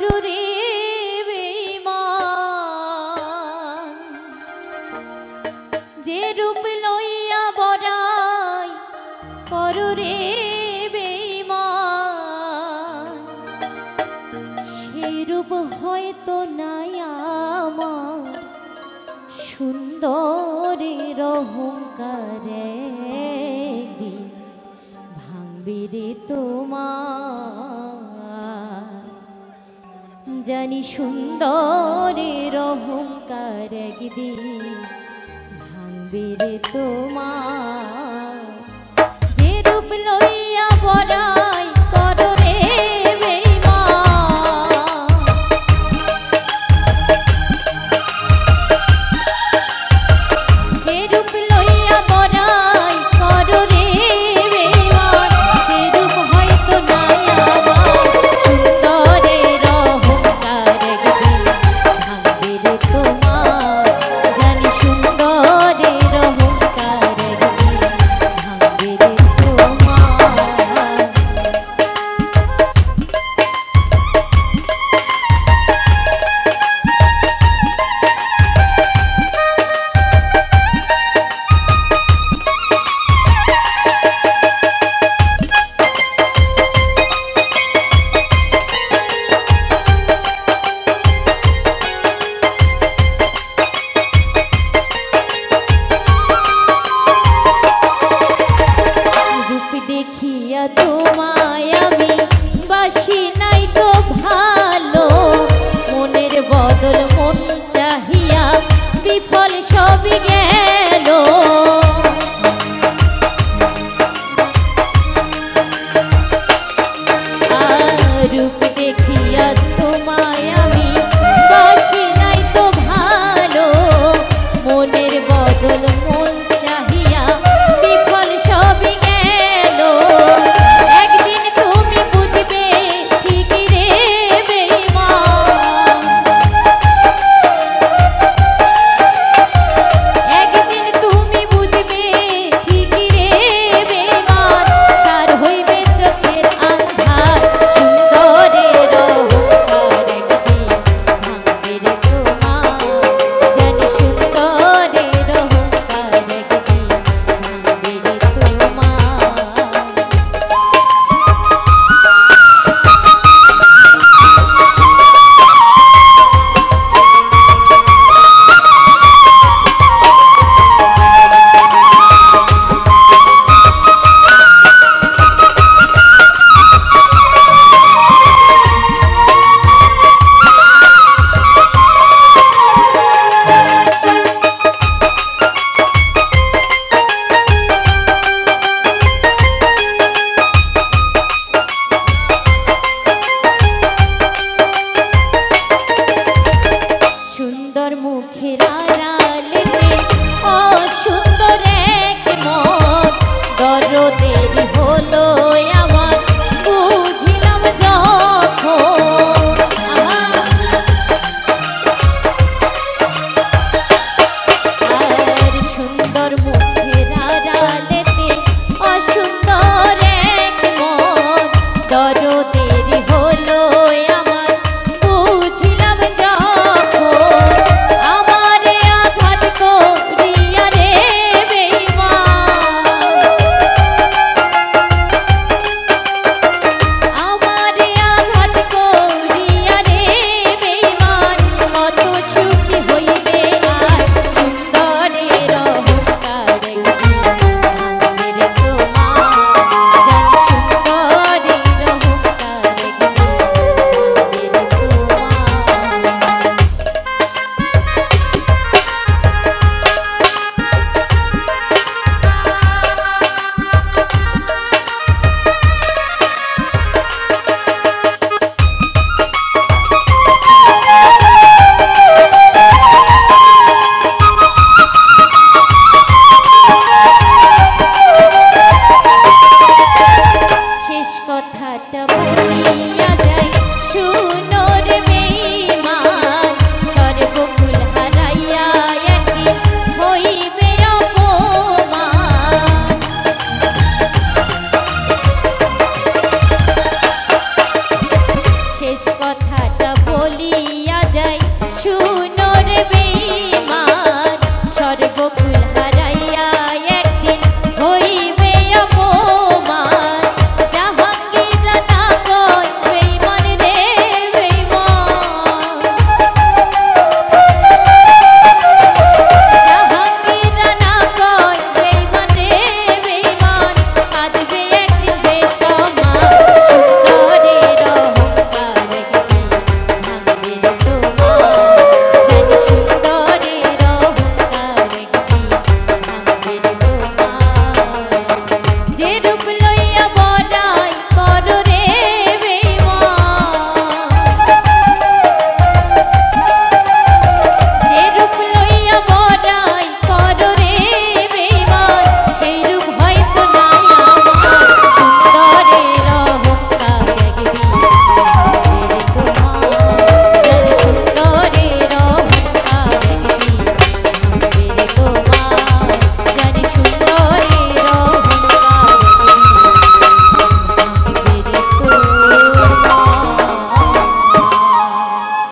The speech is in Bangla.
করুরে বেঈমান যে রূপ লইয়া বড়াই করুরে বেঈমান সেই রূপ হয়তো নাই আমার সুন্দরের অহংকারে দিন ভাঙবে রে তোমার জানি সুন্দরের অহংকার একদিন ভাঙবে রে তোমার যে রূপ লইয়া বড়াই করো রে দেখিয়া তোমায় আমি বাসি নাই তো ভালো মনের বদল মন চাহিয়া বিফল সবই গেল রূপ দেখিয়া তোমায় আমি বাসি নাই তো ভালো মনের বদল মন চাহিয়া বিফল সবই গেল একদিন তুমি বুঝবে ঠিক রে বেঈমান একদিন তুমি বুঝবে ঠিক রে বেঈমান সার হইবে চোখের আন্ধার সুন্দরের অহংকার একদিন ভাঙবে রে তোমার জানি সুন্দরের অহংকার একদিন ভাঙবে রে তোমার সুন্দর মুখের আড়ালেতে অসুন্দর এক মন দরদের হলো